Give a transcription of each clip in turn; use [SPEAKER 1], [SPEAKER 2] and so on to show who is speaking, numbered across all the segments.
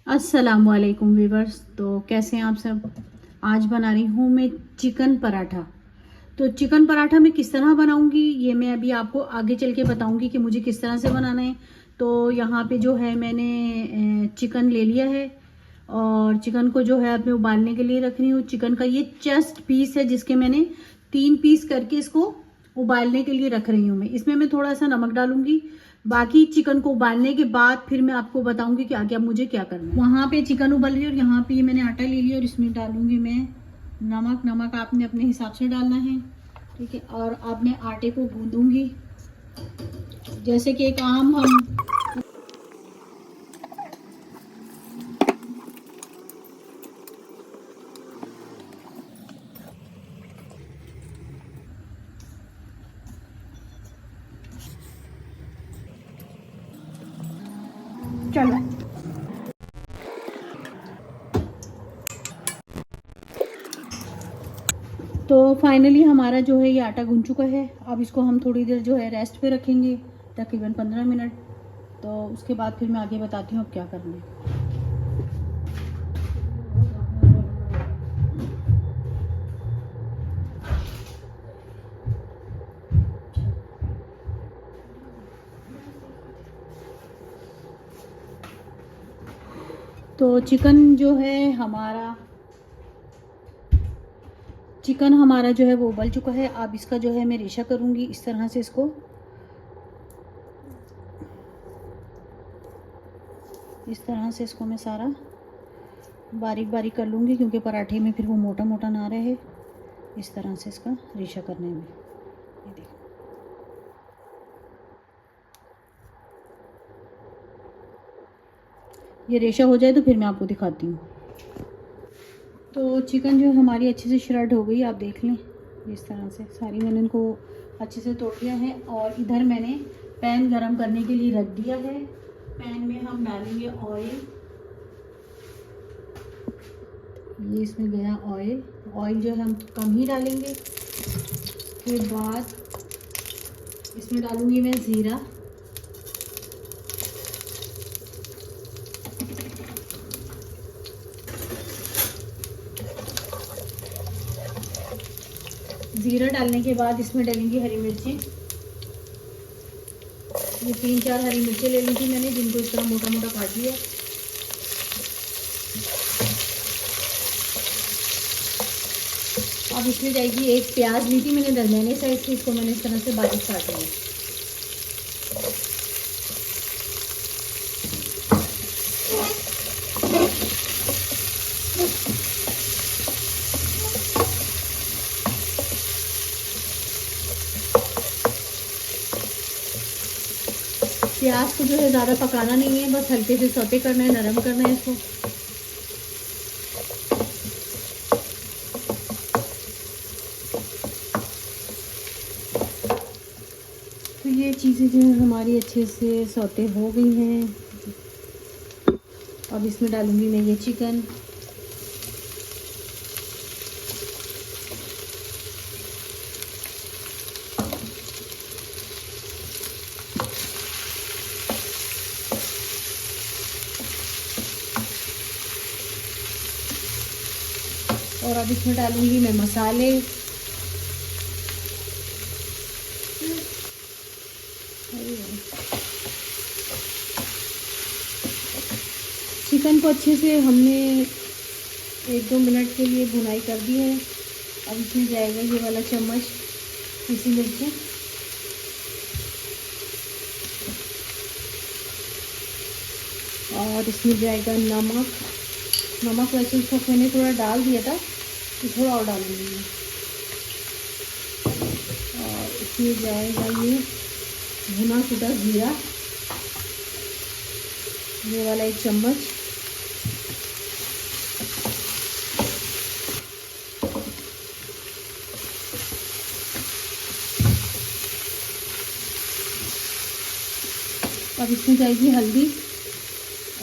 [SPEAKER 1] अस्सलाम वालेकुम वीवर्स। तो कैसे हैं आप सब। आज बना रही हूँ मैं चिकन पराठा। तो चिकन पराठा मैं किस तरह बनाऊंगी ये मैं अभी आपको आगे चल के बताऊंगी कि मुझे किस तरह से बनाना है। तो यहाँ पे जो है मैंने चिकन ले लिया है और चिकन को जो है अब मैं उबालने के लिए रख रही हूँ। चिकन का ये चेस्ट पीस है जिसके मैंने 3 पीस करके इसको उबालने के लिए रख रही हूँ। मैं इसमें मैं थोड़ा सा नमक डालूंगी। बाकी चिकन को उबालने के बाद फिर मैं आपको बताऊंगी कि आगे अब मुझे क्या करना है। वहाँ पे चिकन उबल रही है और यहाँ पे ये मैंने आटा ले लिया और इसमें डालूंगी मैं नमक। नमक आपने अपने हिसाब से डालना है, ठीक है। और अब मैं आटे को गूंदूंगी जैसे कि एक आम हम चलो। तो फाइनली हमारा जो है ये आटा गूंद चुका है। अब इसको हम थोड़ी देर जो है रेस्ट पे रखेंगे, तकरीबन 15 मिनट। तो उसके बाद फिर मैं आगे बताती हूँ अब क्या करना है। तो चिकन हमारा जो है वो उबल चुका है। अब इसका जो है मैं रेशा करूँगी इस तरह से। इसको मैं सारा बारीक बारीक कर लूँगी क्योंकि पराठे में फिर वो मोटा मोटा ना रहे। इस तरह से इसका रेशा करने में ये देखो। ये रेशा हो जाए तो फिर मैं आपको दिखाती हूँ। तो चिकन जो हमारी अच्छे से श्रेड हो गई, आप देख लें। इस तरह से सारी मैंने इनको अच्छे से तोड़ लिया है। और इधर मैंने पैन गरम करने के लिए रख दिया है। पैन में हम डालेंगे ऑयल। ये इसमें गया ऑयल। ऑयल जो है हम कम ही डालेंगे। के बाद इसमें डालूंगी मैं ज़ीरा। ज़ीरा डालने के बाद इसमें डालेंगी हरी मिर्ची। ये 3-4 हरी मिर्ची ले ली थी मैंने, जिनको इस तरह मोटा मोटा काट लिया। अब इसमें जाएगी एक प्याज ली थी मैंने दरमियाने साइज की, इसको मैंने इस तरह से बारीक काट लिया। प्याज को जो है ज़्यादा पकाना नहीं है, बस हल्के से सौते करना है, नरम करना है इसको। तो ये चीज़ें जो है हमारी अच्छे से सौते हो गई हैं। अब इसमें डालूंगी मैं ये चिकन। और अब इसमें डालूंगी मैं मसाले। चिकन को अच्छे से हमने 1-2 मिनट के लिए भुनाई कर दी है। अब इसमें जाएगा ये वाला चम्मच पिसी मिर्ची। और इसमें जाएगा नमक। नमक वैसे इसको मैंने थोड़ा डाल दिया था, तो थोड़ा और डालूंगी मैं। और इसमें जाएगा ये भुना कुटा जीरा, ये वाला 1 चम्मच। अब इसमें जाएगी हल्दी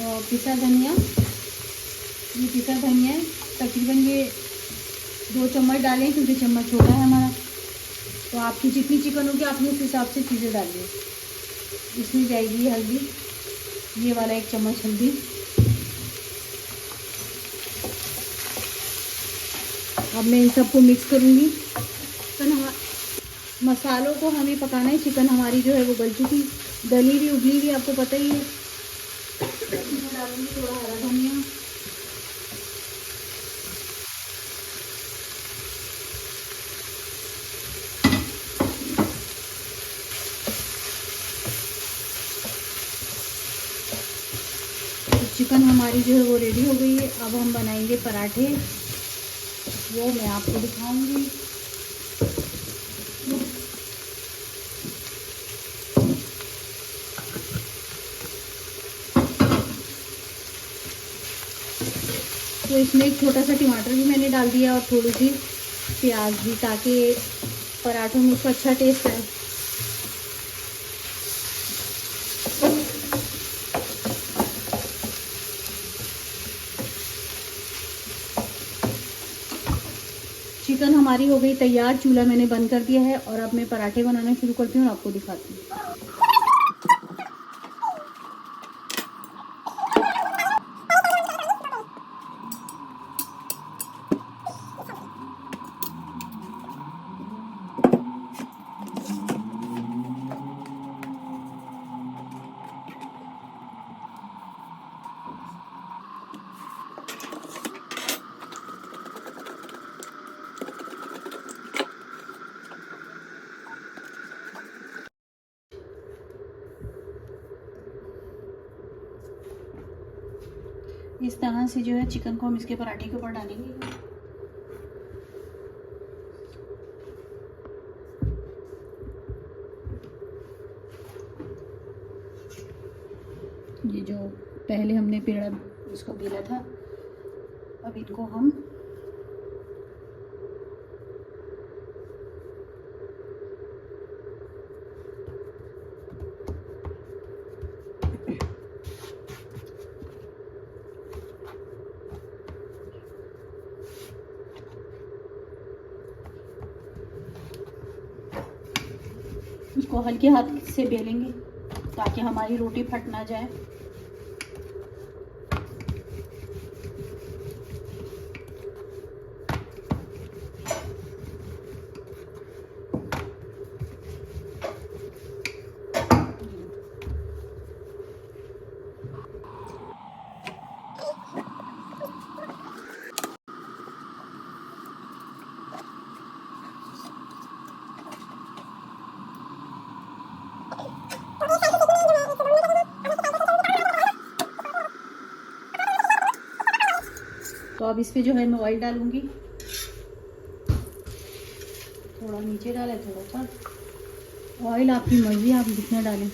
[SPEAKER 1] और पिसा धनिया। ये पिसा धनिया है, तकरीबन ये 2 चम्मच डालें क्योंकि चम्मच छोटा है हमारा। तो आपकी जितनी चिकन होगी आपने उस हिसाब से चीज़ें डालिए। इसमें जाएगी हल्दी, ये वाला 1 चम्मच हल्दी। अब मैं इन सबको मिक्स करूँगी। चिकन मसालों को हमें पकाना है। चिकन हमारी जो है वो गल चुकी, गली हुई उबली हुई, आपको पता ही है। मैं डालूँगी थोड़ा हरा धनिया, चिकन हमारी जो है वो रेडी हो गई है। अब हम बनाएंगे पराठे, वो मैं आपको दिखाऊंगी। तो इसमें एक छोटा सा टमाटर भी मैंने डाल दिया और थोड़ी सी प्याज भी, ताकि पराठों में उसका अच्छा टेस्ट आए। चिकन हमारी हो गई तैयार, चूल्हा मैंने बंद कर दिया है और अब मैं पराठे बनाना शुरू करती हूँ और आपको दिखाती हूँ। इस तरह से जो है चिकन को हम इसके पराठे के ऊपर डालेंगे। ये जो पहले हमने पेड़ा इसको बेला था, अब इनको हम इसको हल्के हाथ से बेलेंगे ताकि हमारी रोटी फट ना जाए। तो अब इस पे जो है मैं ऑयल डालूंगी। थोड़ा नीचे डालें, थोड़ा ऊपर। ऑयल आपकी मर्जी, आप जितना डालें।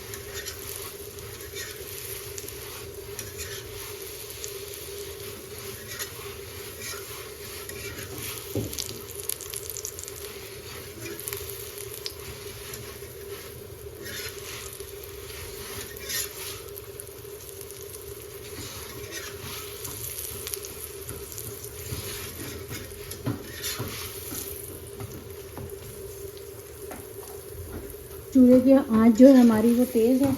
[SPEAKER 1] चूल्हे की आंच जो है हमारी वो तेज़ है।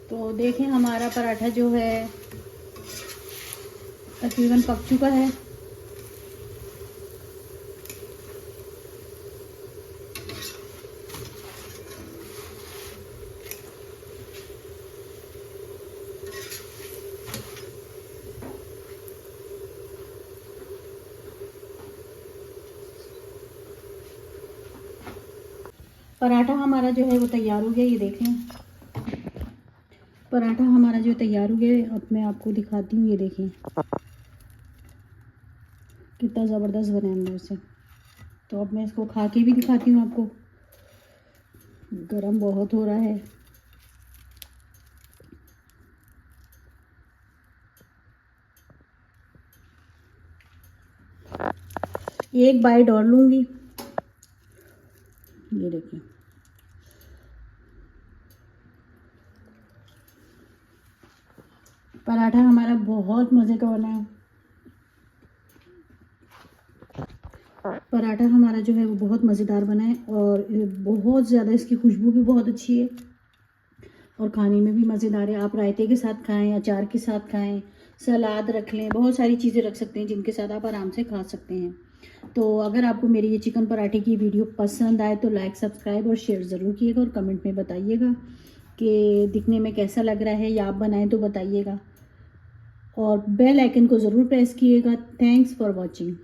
[SPEAKER 1] तो देखें हमारा पराठा जो है तकरीबन पक चुका है। पराठा हमारा जो है वो तैयार हो गया, ये देखें पराठा हमारा जो तैयार हो गया। अब मैं आपको दिखाती हूँ, ये देखें कितना ज़बरदस्त बना है अंदर से। तो अब मैं इसको खा के भी दिखाती हूँ आपको। गरम बहुत हो रहा है। एक बाइट और लूँगी, ये देखिए। पराठा हमारा बहुत मज़े का बना है। पराठा हमारा जो है वो बहुत मज़ेदार बना है और बहुत ज़्यादा इसकी खुशबू भी बहुत अच्छी है और खाने में भी मज़ेदार है। आप रायते के साथ खाएं, अचार के साथ खाएं, सलाद रख लें, बहुत सारी चीज़ें रख सकते हैं जिनके साथ आप आराम से खा सकते हैं। तो अगर आपको मेरी ये चिकन पराठे की वीडियो पसंद आए तो लाइक, सब्सक्राइब और शेयर ज़रूर कीजिएगा और कमेंट में बताइएगा कि दिखने में कैसा लग रहा है, या आप बनाएं तो बताइएगा और बेल आइकन को ज़रूर प्रेस कीजिएगा। Thanks for watching.